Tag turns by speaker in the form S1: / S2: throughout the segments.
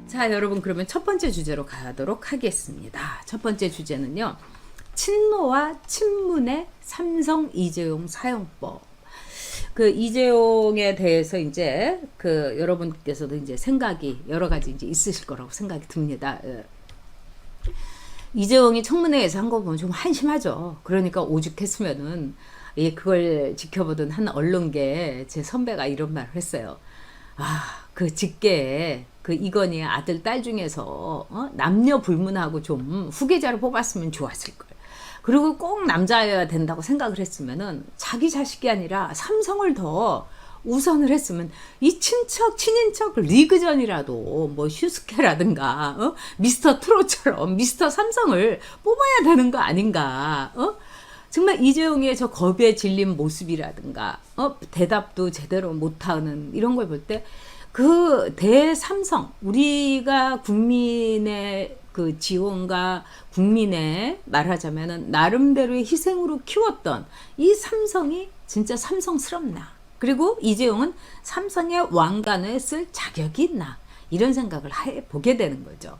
S1: 자, 여러분, 그러면 첫 번째 주제로 가도록 하겠습니다. 첫 번째 주제는요, 친노와 친문의 삼성 이재용 사용법. 그 이재용에 대해서 이제 여러분께서도 이제 생각이 여러 가지 이제 있으실 거라고 생각이 듭니다. 이재용이 청문회에서 한 거 보면 좀 한심하죠. 그러니까 오죽했으면은 그걸 지켜보던 한 언론계 제 선배가 이런 말을 했어요. 그 직계에 그 이건희의 아들 딸 중에서 남녀 불문하고 좀 후계자를 뽑았으면 좋았을 걸. 그리고 꼭 남자여야 된다고 생각을 했으면은 자기 자식이 아니라 삼성을 더 우선을 했으면 이 친인척 리그전이라도 뭐 슈스케라든가 미스터 트롯처럼 미스터 삼성을 뽑아야 되는 거 아닌가. 정말 이재용의 저 겁에 질린 모습이라든가 대답도 제대로 못하는 이런 걸 볼 때 그 대삼성, 우리가 국민의 그 지원과 국민의 말하자면은 나름대로의 희생으로 키웠던 이 삼성이 진짜 삼성스럽나? 그리고 이재용은 삼성의 왕관을 쓸 자격이 있나? 이런 생각을 해보게 되는 거죠.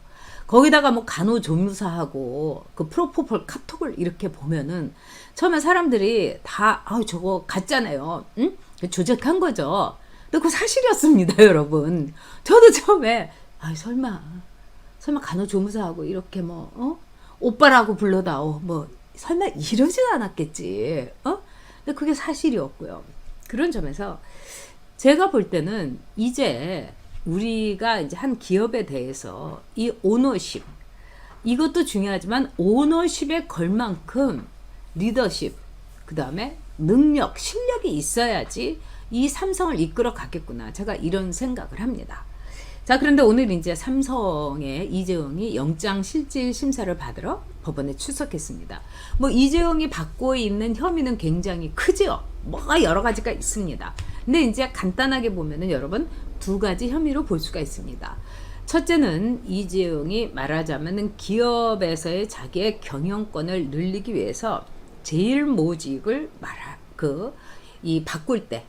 S1: 거기다가 뭐 간호조무사하고 그 프로포폴 카톡을 이렇게 보면은 처음에 사람들이 다 저거 가짜네요. 응? 조작한 거죠. 근데 그거 사실이었습니다, 여러분. 저도 처음에 설마 간호조무사하고 이렇게 오빠라고 불러다오 설마 이러진 않았겠지. 근데 그게 사실이었고요. 그런 점에서 제가 볼 때는 이제 우리가 이제 한 기업에 대해서 이 오너십, 이것도 중요하지만 오너십에 걸 만큼 리더십, 그 다음에 능력, 실력이 있어야지 이 삼성을 이끌어 가겠구나. 제가 이런 생각을 합니다. 자, 그런데 오늘 이제 삼성의 이재용이 영장실질 심사를 받으러 법원에 출석했습니다. 이재용이 받고 있는 혐의는 굉장히 크죠. 뭐가 여러 가지가 있습니다. 근데 이제 간단하게 보면은 여러분 두 가지 혐의로 볼 수가 있습니다. 첫째는 이재용이 말하자면은 기업에서의 자기의 경영권을 늘리기 위해서 제일모직을 바꿀 때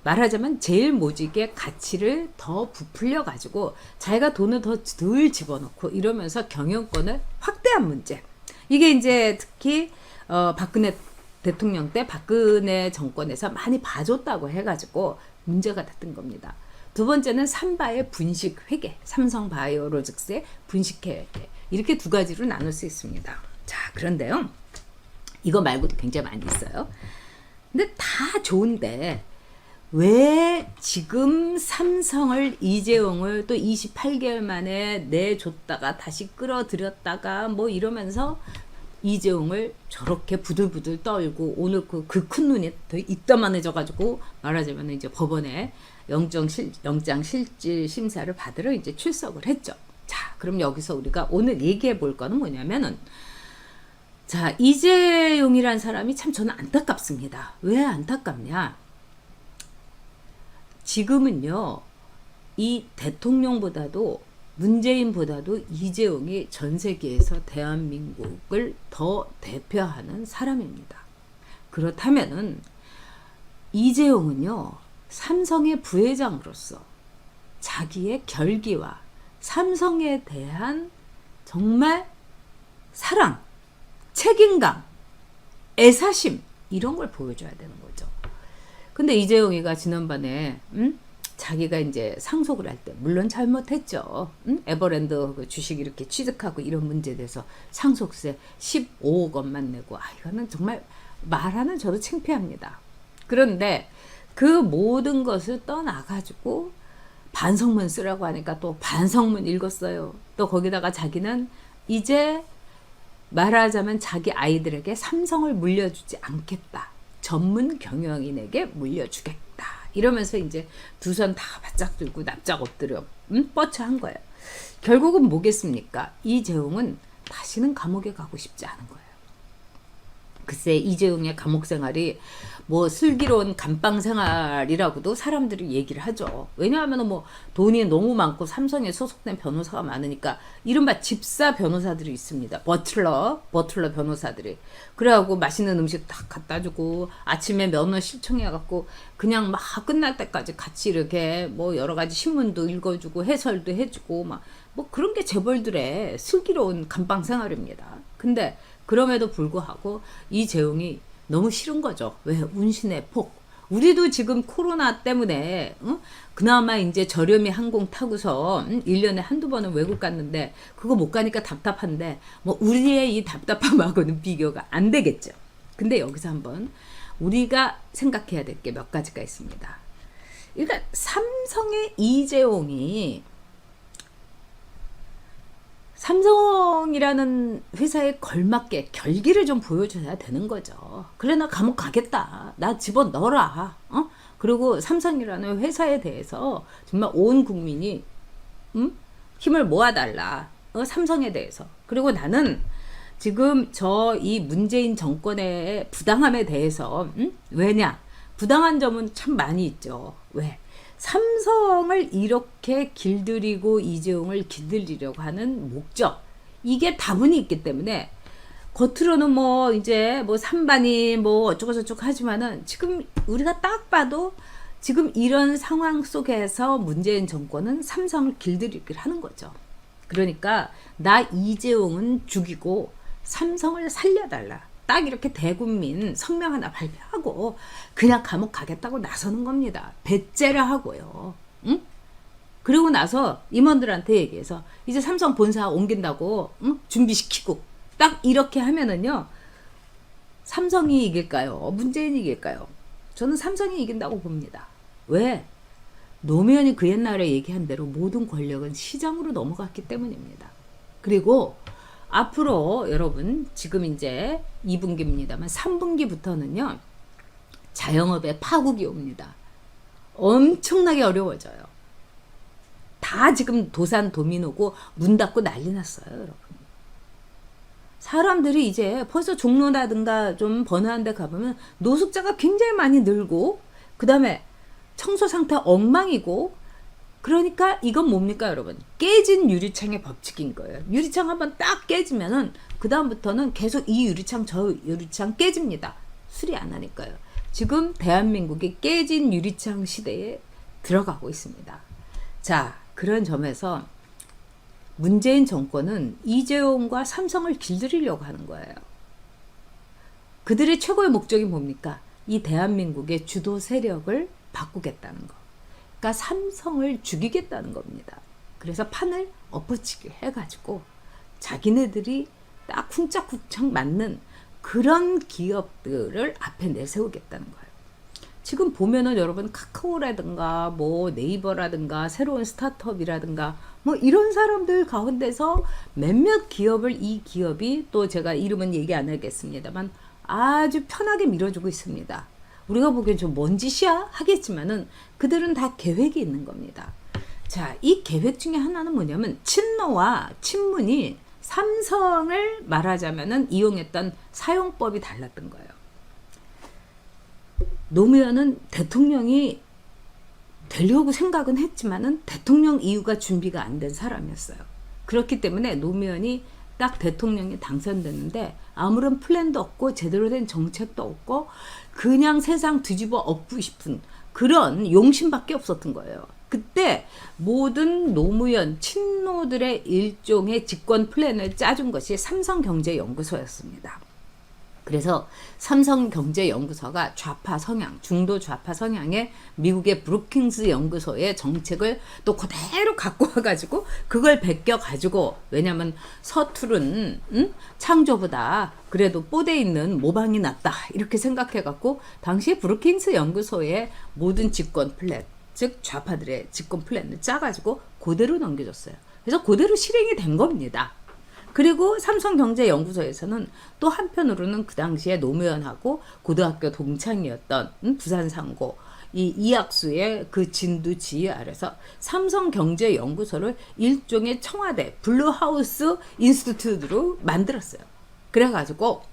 S1: 말하자면 제일모직의 가치를 더 부풀려 가지고 자기가 돈을 더 덜 집어넣고 이러면서 경영권을 확대한 문제. 이게 이제 특히 박근혜 대통령 때 박근혜 정권에서 많이 봐줬다고 해가지고 문제가 됐던 겁니다. 두 번째는 삼바의 분식 회계, 삼성바이오로직스의 분식 회계, 이렇게 두 가지로 나눌 수 있습니다. 자, 그런데요, 이거 말고도 굉장히 많이 있어요. 근데 다 좋은데 왜 지금 삼성을 이재용을 또 28개월 만에 내줬다가 다시 끌어들였다가 이러면서 이재용을 저렇게 부들부들 떨고 오늘 그 큰 눈이 더 이따만해져가지고 말하자면 이제 법원에 영장 실질 심사를 받으러 이제 출석을 했죠. 자, 그럼 여기서 우리가 오늘 얘기해 볼 거는 뭐냐면은, 자, 이재용이란 사람이 참 저는 안타깝습니다. 왜 안타깝냐? 지금은요, 이 대통령보다도 문재인보다도 이재용이 전 세계에서 대한민국을 더 대표하는 사람입니다. 그렇다면은 이재용은요, 삼성의 부회장으로서 자기의 결기와 삼성에 대한 정말 사랑, 책임감, 애사심, 이런 걸 보여줘야 되는 거죠. 근데 이재용이가 지난번에 자기가 이제 상속을 할 때 물론 잘못했죠. 에버랜드 그 주식 이렇게 취득하고 이런 문제에 대해서 상속세 15억 원만 내고 이거는 정말 말하는 저도 창피합니다. 그런데 그 모든 것을 떠나가지고 반성문 쓰라고 하니까 또 반성문 읽었어요. 또 거기다가 자기는 이제 말하자면 자기 아이들에게 삼성을 물려주지 않겠다. 전문 경영인에게 물려주겠다. 이러면서 이제 두 손 다 바짝 들고 납작 엎드려 뻗쳐한 거예요. 결국은 뭐겠습니까? 이재용은 다시는 감옥에 가고 싶지 않은 거예요. 글쎄 이재용의 감옥 생활이 뭐 슬기로운 감방 생활이라고도 사람들이 얘기를 하죠. 왜냐하면 뭐 돈이 너무 많고 삼성에 소속된 변호사가 많으니까 이른바 집사 변호사들이 있습니다. 버틀러 변호사들이. 그래갖고 맛있는 음식 다 갖다 주고 아침에 면허 신청해갖고 그냥 막 끝날 때까지 같이 이렇게 뭐 여러 가지 신문도 읽어주고 해설도 해주고 막 뭐 그런 게 재벌들의 슬기로운 감방 생활입니다. 근데 그럼에도 불구하고 이재용이 너무 싫은 거죠. 왜? 운신의 폭. 우리도 지금 코로나 때문에 그나마 이제 저렴이 항공 타고서 1년에 한두 번은 외국 갔는데 그거 못 가니까 답답한데 뭐 우리의 이 답답함하고는 비교가 안 되겠죠. 근데 여기서 한번 우리가 생각해야 될 게 몇 가지가 있습니다. 그러니까 삼성의 이재용이 삼성이라는 회사에 걸맞게 결기를 좀 보여줘야 되는 거죠. 그래 나 감옥 가겠다. 나 집어넣어라. 그리고 삼성이라는 회사에 대해서 정말 온 국민이 힘을 모아달라. 삼성에 대해서. 그리고 나는 지금 이 문재인 정권의 부당함에 대해서 왜냐? 부당한 점은 참 많이 있죠. 왜? 삼성을 이렇게 길들이고 이재용을 길들이려고 하는 목적, 이게 다분히 있기 때문에 겉으로는 뭐 이제 뭐 산반이 뭐 어쩌고 저쩌고 하지만은 지금 우리가 딱 봐도 지금 이런 상황 속에서 문재인 정권은 삼성을 길들이기를 하는 거죠. 그러니까 나 이재용은 죽이고 삼성을 살려달라. 딱 이렇게 대국민 성명 하나 발표하고 그냥 감옥 가겠다고 나서는 겁니다. 배째를 하고요. 응? 그리고 나서 임원들한테 얘기해서 이제 삼성 본사 옮긴다고 준비시키고 딱 이렇게 하면은요. 삼성이 이길까요? 문재인이 이길까요? 저는 삼성이 이긴다고 봅니다. 왜? 노무현이 그 옛날에 얘기한 대로 모든 권력은 시장으로 넘어갔기 때문입니다. 그리고 앞으로 여러분 지금 이제 2분기입니다만 3분기부터는요. 자영업에 파국이 옵니다. 엄청나게 어려워져요. 다 지금 도산 도민오고 문 닫고 난리 났어요. 여러분. 사람들이 이제 벌써 종로라든가 좀 번화한 데 가보면 노숙자가 굉장히 많이 늘고 그 다음에 청소 상태 엉망이고 그러니까 이건 뭡니까 여러분? 깨진 유리창의 법칙인 거예요. 유리창 한번 딱 깨지면은 그 다음부터는 계속 이 유리창 저 유리창 깨집니다. 수리 안 하니까요. 지금 대한민국이 깨진 유리창 시대에 들어가고 있습니다. 자, 그런 점에서 문재인 정권은 이재용과 삼성을 길들이려고 하는 거예요. 그들의 최고의 목적이 뭡니까? 이 대한민국의 주도 세력을 바꾸겠다는 거. 그러니까 삼성을 죽이겠다는 겁니다. 그래서 판을 엎어치기 해가지고 자기네들이 딱 쿵짝쿵짝 맞는 그런 기업들을 앞에 내세우겠다는 거예요. 지금 보면은 여러분 카카오라든가 뭐 네이버라든가 새로운 스타트업이라든가 뭐 이런 사람들 가운데서 몇몇 기업을 이 기업이 또 제가 이름은 얘기 안 하겠습니다만 아주 편하게 밀어주고 있습니다. 우리가 보기엔 좀 뭔 짓이야? 하겠지만은 그들은 다 계획이 있는 겁니다. 자, 이 계획 중에 하나는 뭐냐면 친노와 친문이 삼성을 말하자면은 이용했던 사용법이 달랐던 거예요. 노무현은 대통령이 되려고 생각은 했지만은 대통령 이후가 준비가 안 된 사람이었어요. 그렇기 때문에 노무현이 딱 대통령이 당선됐는데 아무런 플랜도 없고 제대로 된 정책도 없고 그냥 세상 뒤집어 엎고 싶은 그런 용심밖에 없었던 거예요. 그때 모든 노무현 친노들의 일종의 집권 플랜을 짜준 것이 삼성경제연구소였습니다. 그래서 삼성경제연구소가 좌파 성향, 중도 좌파 성향의 미국의 브루킹스 연구소의 정책을 또 그대로 갖고 와가지고 그걸 베껴가지고 왜냐면 서투른 창조보다 그래도 뽀대 있는 모방이 낫다 이렇게 생각해갖고 당시 브루킹스 연구소의 모든 집권 플랜 즉 좌파들의 집권 플랜을 짜가지고 그대로 넘겨줬어요. 그래서 그대로 실행이 된 겁니다. 그리고 삼성경제연구소에서는 또 한편으로는 그 당시에 노무현하고 고등학교 동창이었던 부산상고 이 이학수의 그 진두 지휘 아래서 삼성경제연구소를 일종의 청와대 블루하우스 인스티튜트로 만들었어요. 그래가지고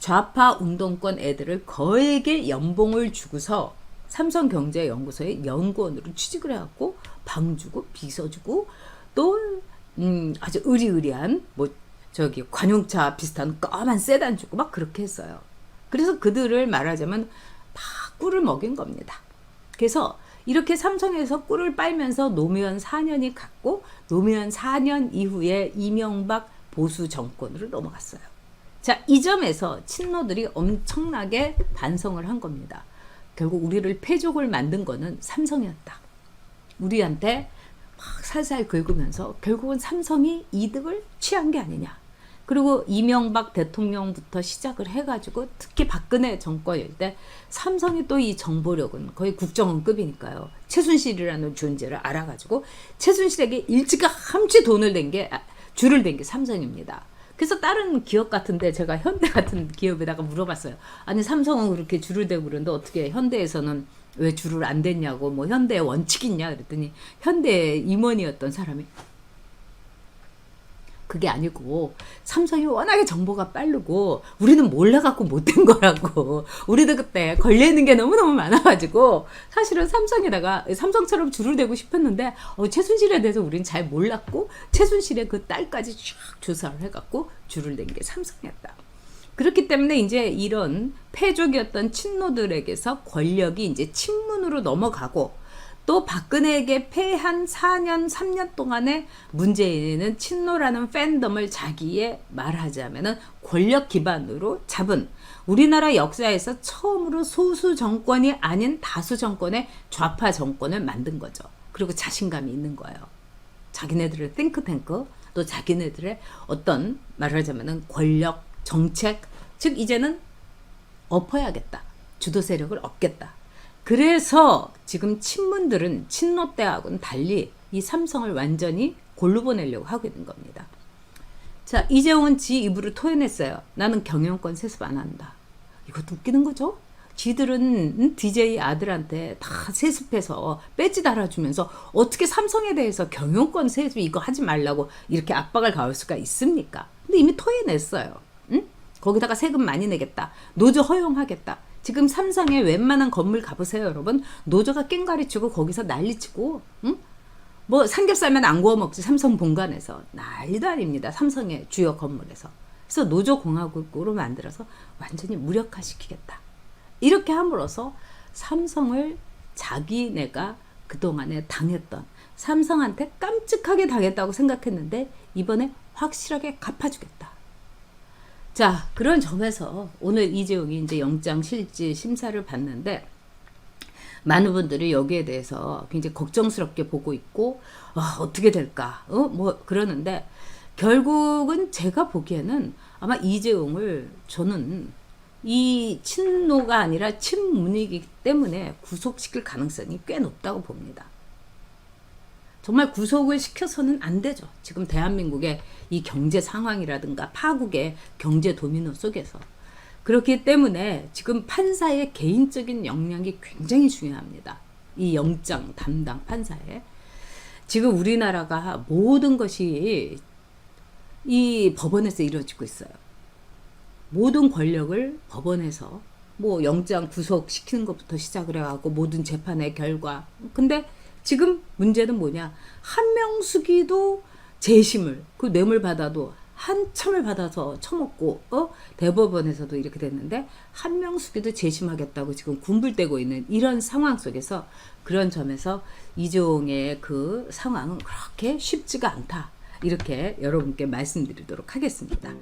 S1: 좌파 운동권 애들을 거액의 연봉을 주고서 삼성경제연구소의 연구원으로 취직을 해갖고 방 주고 비서 주고 또 아주 의리의리한 뭐 저기 관용차 비슷한 까만 세단 주고 막 그렇게 했어요. 그래서 그들을 말하자면 다 꿀을 먹인 겁니다. 그래서 이렇게 삼성에서 꿀을 빨면서 노무현 4년이 갔고 노무현 4년 이후에 이명박 보수 정권으로 넘어갔어요. 자, 이 점에서 친노들이 엄청나게 반성을 한 겁니다. 결국 우리를 패족을 만든 거는 삼성이었다. 우리한테 막 살살 긁으면서 결국은 삼성이 이득을 취한 게 아니냐. 그리고 이명박 대통령부터 시작을 해가지고 특히 박근혜 정권일 때 삼성이 또 이 정보력은 거의 국정원급이니까요. 최순실이라는 존재를 알아가지고 최순실에게 일찌감치 줄을 댄 게 삼성입니다. 그래서 다른 기업 같은데 제가 현대 같은 기업에다가 물어봤어요. 아니 삼성은 그렇게 줄을 대고 그러는데 어떻게 현대에서는 왜 줄을 안 댔냐고 뭐 현대의 원칙이 있냐 그랬더니 현대의 임원이었던 사람이 그게 아니고 삼성이 워낙에 정보가 빠르고 우리는 몰라갖고 못된 거라고. 우리도 그때 걸려있는 게 너무너무 많아가지고 사실은 삼성처럼 줄을 대고 싶었는데 최순실에 대해서 우리는 잘 몰랐고 최순실의 그 딸까지 쫙 조사를 해갖고 줄을 댄 게 삼성이었다. 그렇기 때문에 이제 이런 패족이었던 친노들에게서 권력이 이제 친문으로 넘어가고 또 박근혜에게 패한 4년, 3년 동안에 문재인은 친노라는 팬덤을 자기의 말하자면은 권력 기반으로 잡은 우리나라 역사에서 처음으로 소수 정권이 아닌 다수 정권의 좌파 정권을 만든 거죠. 그리고 자신감이 있는 거예요. 자기네들의 띵크탱크, 또 자기네들의 어떤 말하자면은 권력, 정책, 즉 이제는 엎어야겠다. 주도 세력을 얻겠다. 그래서 지금 친문들은 친노 때하고는 달리 이 삼성을 완전히 골로 보내려고 하고 있는 겁니다. 자, 이재용은 지 입으로 토해냈어요. 나는 경영권 세습 안 한다. 이것도 웃기는 거죠? 지들은 DJ 아들한테 다 세습해서 배지 달아주면서 어떻게 삼성에 대해서 경영권 세습 이거 하지 말라고 이렇게 압박을 가할 수가 있습니까? 근데 이미 토해냈어요. 응? 거기다가 세금 많이 내겠다. 노조 허용하겠다. 지금 삼성에 웬만한 건물 가보세요, 여러분. 노조가 깽가리치고 거기서 난리치고, 응? 뭐 삼겹살만 안 구워 먹지 삼성 본관에서 난리도 아닙니다. 삼성의 주요 건물에서. 그래서 노조 공화국으로 만들어서 완전히 무력화시키겠다. 이렇게 함으로써 삼성을 자기네가 그동안에 당했던 삼성한테 깜찍하게 당했다고 생각했는데 이번에 확실하게 갚아주겠다. 자, 그런 점에서 오늘 이재용이 이제 영장 실질 심사를 받는데 많은 분들이 여기에 대해서 굉장히 걱정스럽게 보고 있고 어떻게 될까? 뭐 그러는데 결국은 제가 보기에는 아마 이재용을 저는 이 친노가 아니라 친문이기 때문에 구속시킬 가능성이 꽤 높다고 봅니다. 정말 구속을 시켜서는 안 되죠. 지금 대한민국의 이 경제 상황이라든가 파국의 경제 도미노 속에서. 그렇기 때문에 지금 판사의 개인적인 역량이 굉장히 중요합니다. 이 영장 담당 판사의. 지금 우리나라가 모든 것이 이 법원에서 이루어지고 있어요. 모든 권력을 법원에서 뭐 영장 구속시키는 것부터 시작을 해가지고 모든 재판의 결과. 근데 지금 문제는 뭐냐? 한명숙이도 재심을 그 뇌물 받아도 한참을 받아서 처먹고 대법원에서도 이렇게 됐는데 한명숙이도 재심하겠다고 지금 군불대고 있는 이런 상황 속에서 그런 점에서 이재용의 그 상황은 그렇게 쉽지가 않다. 이렇게 여러분께 말씀드리도록 하겠습니다.